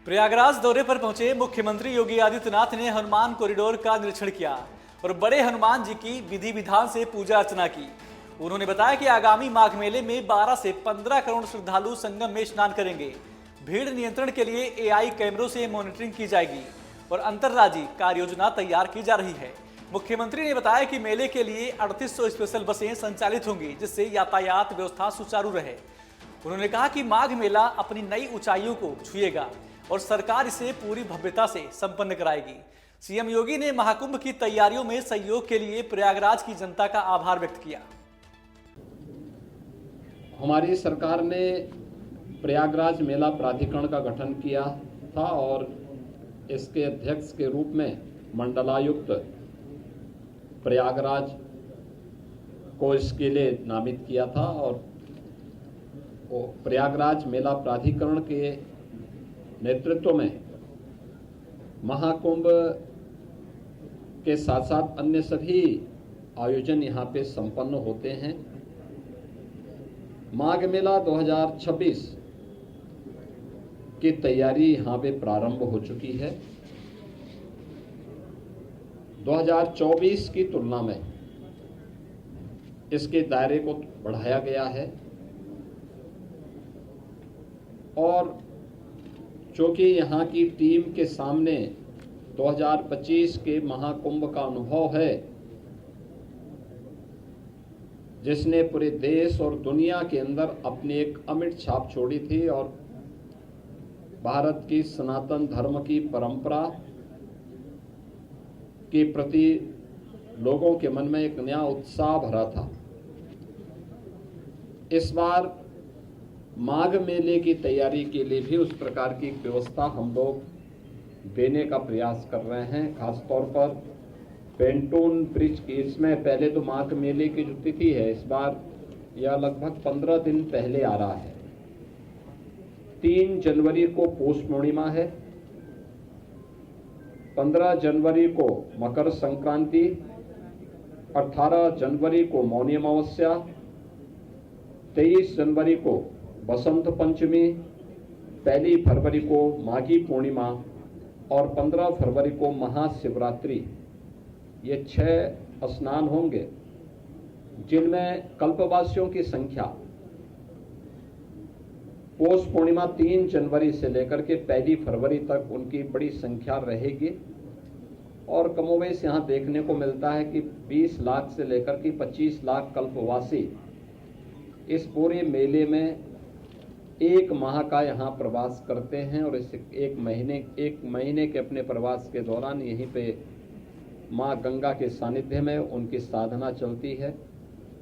प्रयागराज दौरे पर पहुंचे मुख्यमंत्री योगी आदित्यनाथ ने हनुमान कॉरिडोर का निरीक्षण किया और बड़े हनुमान जी की विधि विधान से पूजा अर्चना की। उन्होंने बताया कि आगामी माघ मेले में 12 से 15 करोड़ श्रद्धालु संगम में स्नान करेंगे। भीड़ नियंत्रण के लिए एआई कैमरों से मॉनिटरिंग की जाएगी और अंतर्राज्यीय कार्य योजना तैयार की जा रही है। मुख्यमंत्री ने बताया कि मेले के लिए 3800 स्पेशल बसें संचालित होंगी, जिससे यातायात व्यवस्था सुचारू रहे। उन्होंने कहा कि माघ मेला अपनी नई ऊंचाइयों को छुएगा और सरकार इसे पूरी भव्यता से संपन्न कराएगी। सीएम योगी ने महाकुंभ की तैयारियों में सहयोग के लिए प्रयागराज की जनता का आभार व्यक्त किया। हमारी सरकार ने प्रयागराज मेला प्राधिकरण का गठन किया था और इसके अध्यक्ष के रूप में मंडलायुक्त प्रयागराज को इसके लिए नामित किया था और प्रयागराज मेला प्राधिकरण के नेतृत्व में महाकुंभ के साथ साथ अन्य सभी आयोजन यहाँ पे संपन्न होते हैं। माघ मेला 2026 की तैयारी यहाँ पे प्रारंभ हो चुकी है। 2024 की तुलना में इसके दायरे को बढ़ाया गया है और चूँकि यहाँ की टीम के सामने 2025 के महाकुंभ का अनुभव है, जिसने पूरे देश और दुनिया के अंदर अपनी एक अमिट छाप छोड़ी थी और भारत की सनातन धर्म की परंपरा के प्रति लोगों के मन में एक नया उत्साह भरा था। इस बार माघ मेले की तैयारी के लिए भी उस प्रकार की व्यवस्था हम लोग देने का प्रयास कर रहे हैं। खासतौर पर पेंटून ब्रिज की इसमें पहले तो माघ मेले की जो तिथि है, इस बार यह लगभग 15 दिन पहले आ रहा है। 3 जनवरी को पौष पूर्णिमा है, 15 जनवरी को मकर संक्रांति, 18 जनवरी को मौनी अमावस्या, 23 जनवरी को बसंत पंचमी, 1 फरवरी को माघी पूर्णिमा और 15 फरवरी को महाशिवरात्रि। ये 6 स्नान होंगे, जिनमें कल्पवासियों की संख्या पौष पूर्णिमा 3 जनवरी से लेकर के 1 फरवरी तक उनकी बड़ी संख्या रहेगी और कमोवेश यहाँ देखने को मिलता है कि 20 लाख से लेकर के 25 लाख कल्पवासी इस पूरे मेले में 1 माह का यहाँ प्रवास करते हैं और इस एक महीने के अपने प्रवास के दौरान यहीं पे माँ गंगा के सानिध्य में उनकी साधना चलती है,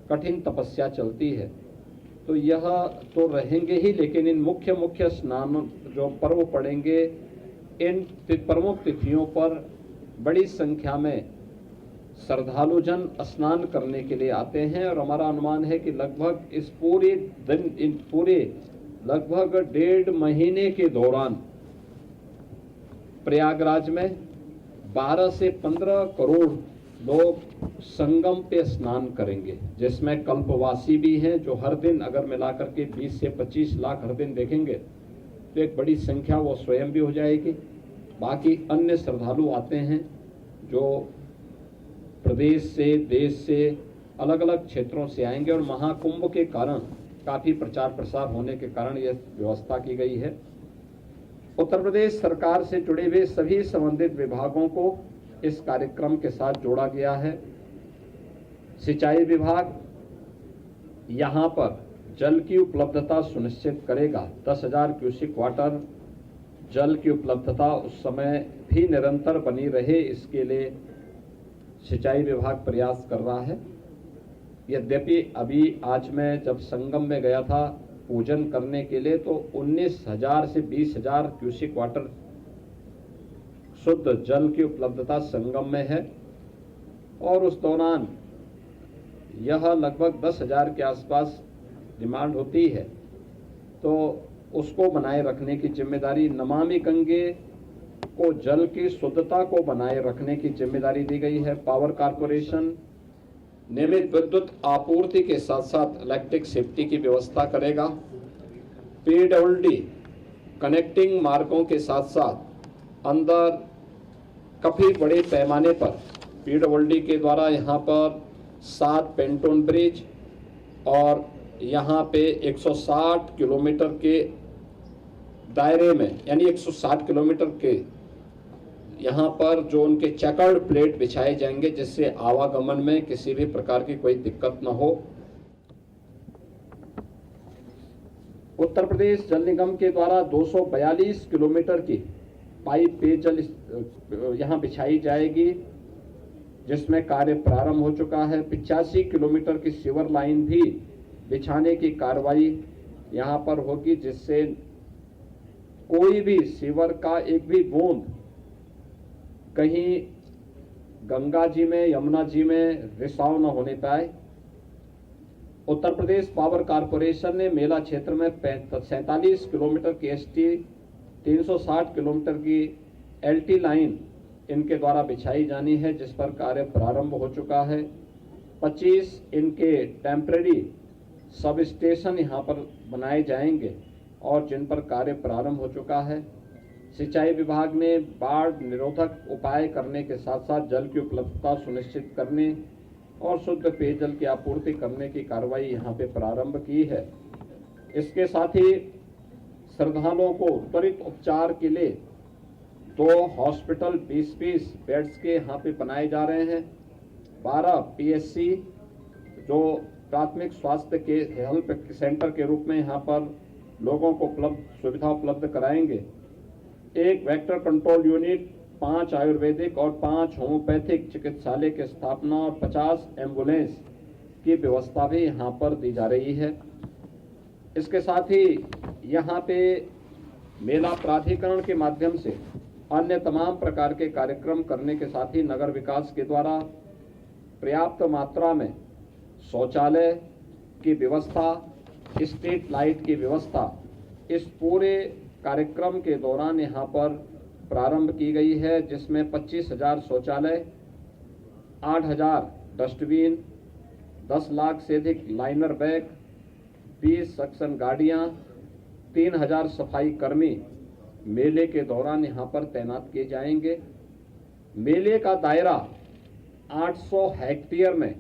कठिन तपस्या चलती है। तो यह तो रहेंगे ही, लेकिन इन मुख्य स्नान जो पर्व पड़ेंगे, इन प्रमुख तिथियों पर बड़ी संख्या में श्रद्धालु जन स्नान करने के लिए आते हैं और हमारा अनुमान है कि लगभग इस पूरे दिन, इन पूरे लगभग 1.5 महीने के दौरान प्रयागराज में 12 से 15 करोड़ लोग संगम पे स्नान करेंगे, जिसमें कल्पवासी भी हैं जो हर दिन अगर मिलाकर के 20 से 25 लाख हर दिन देखेंगे तो एक बड़ी संख्या वो स्वयं भी हो जाएगी। बाकी अन्य श्रद्धालु आते हैं जो प्रदेश से, देश से, अलग अलग क्षेत्रों से आएंगे और महाकुंभ के कारण काफ़ी प्रचार प्रसार होने के कारण यह व्यवस्था की गई है। उत्तर प्रदेश सरकार से जुड़े हुए सभी संबंधित विभागों को इस कार्यक्रम के साथ जोड़ा गया है। सिंचाई विभाग यहाँ पर जल की उपलब्धता सुनिश्चित करेगा। 10,000 क्यूसिक वाटर जल की उपलब्धता उस समय भी निरंतर बनी रहे, इसके लिए सिंचाई विभाग प्रयास कर रहा है। यद्यपि अभी आज मैं जब संगम में गया था पूजन करने के लिए तो 19,000 से 20,000 क्यूसिक वाटर शुद्ध जल की उपलब्धता संगम में है और उस दौरान यह लगभग 10,000 के आसपास डिमांड होती है, तो उसको बनाए रखने की जिम्मेदारी नमामि गंगे को, जल की शुद्धता को बनाए रखने की जिम्मेदारी दी गई है। पावर कारपोरेशन नियमित विद्युत आपूर्ति के साथ साथ इलेक्ट्रिक सेफ्टी की व्यवस्था करेगा। पीडब्ल्यूडी कनेक्टिंग मार्गों के साथ साथ अंदर काफ़ी बड़े पैमाने पर पीडब्ल्यूडी के द्वारा यहाँ पर 7 पेंटोन ब्रिज और यहाँ पे 160 किलोमीटर के दायरे में, यानी 160 किलोमीटर के यहाँ पर जो उनके चेकर्ड प्लेट बिछाए जाएंगे, जिससे आवागमन में किसी भी प्रकार की कोई दिक्कत न हो। उत्तर प्रदेश जल निगम के द्वारा 242 किलोमीटर की पाइप पेयजल यहाँ बिछाई जाएगी, जिसमें कार्य प्रारंभ हो चुका है। 85 किलोमीटर की सीवर लाइन भी बिछाने की कार्रवाई यहाँ पर होगी, जिससे कोई भी सीवर का एक भी बूंद कहीं गंगा जी में, यमुना जी में रिसाव न होने पाए। उत्तर प्रदेश पावर कारपोरेशन ने मेला क्षेत्र में 47 किलोमीटर की एसटी, 360 किलोमीटर की एलटी लाइन इनके द्वारा बिछाई जानी है, जिस पर कार्य प्रारंभ हो चुका है। 25 इनके टेम्परेरी सब स्टेशन यहाँ पर बनाए जाएंगे और जिन पर कार्य प्रारंभ हो चुका है। सिंचाई विभाग ने बाढ़ निरोधक उपाय करने के साथ साथ जल की उपलब्धता सुनिश्चित करने और शुद्ध पेयजल की आपूर्ति करने की कार्रवाई यहाँ पे प्रारंभ की है। इसके साथ ही श्रद्धालुओं को त्वरित उपचार के लिए 2 हॉस्पिटल 20-20 बेड्स के यहाँ पे बनाए जा रहे हैं। 12 पीएचसी जो प्राथमिक स्वास्थ्य के हेल्थ सेंटर के रूप में यहाँ पर लोगों को सुविधा उपलब्ध कराएंगे। 1 वेक्टर कंट्रोल यूनिट, 5 आयुर्वेदिक और 5 होम्योपैथिक चिकित्सालय की स्थापना और 50 एम्बुलेंस की व्यवस्था भी यहाँ पर दी जा रही है। इसके साथ ही यहाँ पे मेला प्राधिकरण के माध्यम से अन्य तमाम प्रकार के कार्यक्रम करने के साथ ही नगर विकास के द्वारा पर्याप्त मात्रा में शौचालय की व्यवस्था, स्ट्रीट लाइट की व्यवस्था इस पूरे कार्यक्रम के दौरान यहाँ पर प्रारंभ की गई है, जिसमें 25,000 शौचालय, 8,000 डस्टबिन, 10 लाख से अधिक लाइनर बैग, 20 सक्शन गाड़ियाँ, 3,000 सफाई कर्मी मेले के दौरान यहाँ पर तैनात किए जाएंगे। मेले का दायरा 800 हेक्टेयर में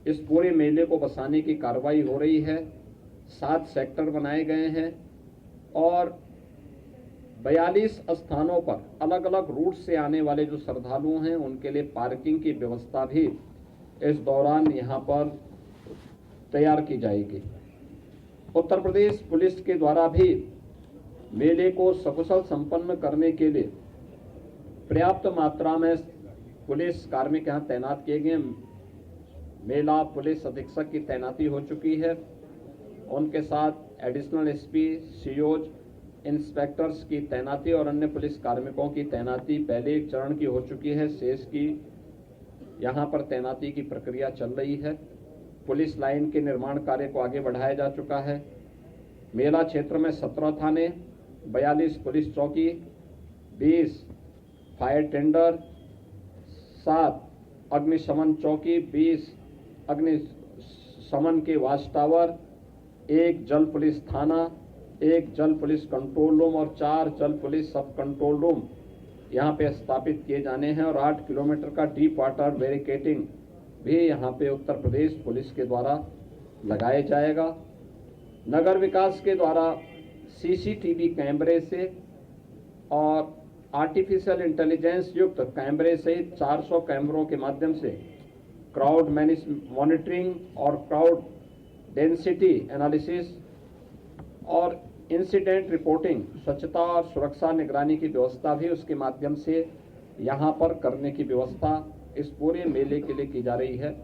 इस पूरे मेले को बसाने की कार्रवाई हो रही है। 7 सेक्टर बनाए गए हैं और 42 स्थानों पर अलग अलग रूट से आने वाले जो श्रद्धालु हैं उनके लिए पार्किंग की व्यवस्था भी इस दौरान यहाँ पर तैयार की जाएगी। उत्तर प्रदेश पुलिस के द्वारा भी मेले को सकुशल संपन्न करने के लिए पर्याप्त मात्रा में पुलिस कार्मिक यहाँ तैनात किए गए। मेला पुलिस अधीक्षक की तैनाती हो चुकी है, उनके साथ एडिशनल एसपी, सीओज, इंस्पेक्टर्स की तैनाती और अन्य पुलिस कार्मिकों की तैनाती पहले एक चरण की हो चुकी है। शेष की यहाँ पर तैनाती की प्रक्रिया चल रही है। पुलिस लाइन के निर्माण कार्य को आगे बढ़ाया जा चुका है। मेला क्षेत्र में 17 थाने, 42 पुलिस चौकी, 20 फायर टेंडर, 7 अग्निशमन चौकी, 20 अग्निशमन के वाच टावर, 1 जल पुलिस थाना, 1 जल पुलिस कंट्रोल रूम और 4 जल पुलिस सब कंट्रोल रूम यहाँ पे स्थापित किए जाने हैं और 8 किलोमीटर का डीप वाटर बैरिकेडिंग भी यहाँ पे उत्तर प्रदेश पुलिस के द्वारा लगाया जाएगा। नगर विकास के द्वारा सीसीटीवी कैमरे से और आर्टिफिशियल इंटेलिजेंस युक्त कैमरे सहित 400 कैमरों के माध्यम से क्राउड मॉनिटरिंग और क्राउड डेंसिटी एनालिसिस और इंसिडेंट रिपोर्टिंग, स्वच्छता और सुरक्षा निगरानी की व्यवस्था भी उसके माध्यम से यहाँ पर करने की व्यवस्था इस पूरे मेले के लिए की जा रही है।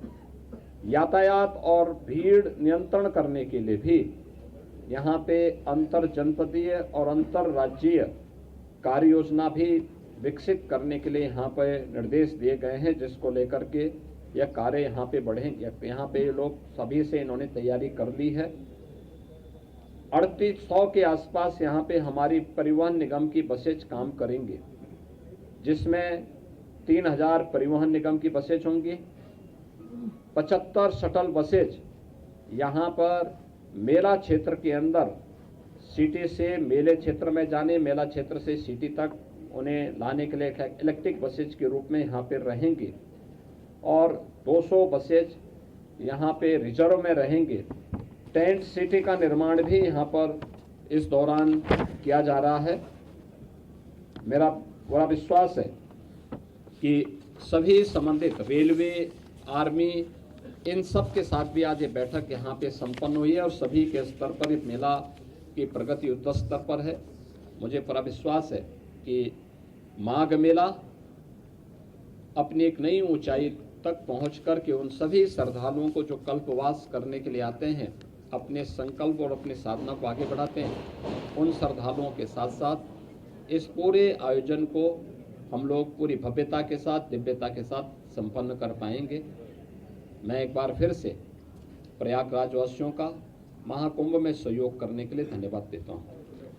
यातायात और भीड़ नियंत्रण करने के लिए भी यहाँ पे अंतर जनपदीय और अंतर राज्यीय कार्य योजना भी विकसित करने के लिए यहाँ पे निर्देश दिए गए हैं, जिसको लेकर के यह कार्य यहाँ पे बढ़े। यहाँ पे लोग सभी से इन्होंने तैयारी कर ली है। 3800 के आसपास यहाँ पे हमारी परिवहन निगम की बसेज काम करेंगे, जिसमें 3000 परिवहन निगम की बसेज होंगी। 75 शटल बसेज यहाँ पर मेला क्षेत्र के अंदर सिटी से मेले क्षेत्र में जाने, मेला क्षेत्र से सिटी तक उन्हें लाने के लिए इलेक्ट्रिक बसेज के रूप में यहाँ पे रहेंगे और 200 बसेज यहाँ पे रिजर्व में रहेंगे। टेंट सिटी का निर्माण भी यहाँ पर इस दौरान किया जा रहा है। मेरा पूरा विश्वास है कि सभी संबंधित रेलवे, आर्मी, इन सब के साथ भी आज ये बैठक यहाँ पे संपन्न हुई है और सभी के स्तर पर इस मेला की प्रगति युद्ध स्तर पर है। मुझे पूरा विश्वास है कि माघ मेला अपनी एक नई ऊंचाई तक पहुंच कर के उन सभी श्रद्धालुओं को जो कल्पवास करने के लिए आते हैं, अपने संकल्प और अपनी साधना को आगे बढ़ाते हैं, उन श्रद्धालुओं के साथ साथ इस पूरे आयोजन को हम लोग पूरी भव्यता के साथ, दिव्यता के साथ संपन्न कर पाएंगे। मैं एक बार फिर से प्रयागराज वासियों का महाकुंभ में सहयोग करने के लिए धन्यवाद देता हूँ।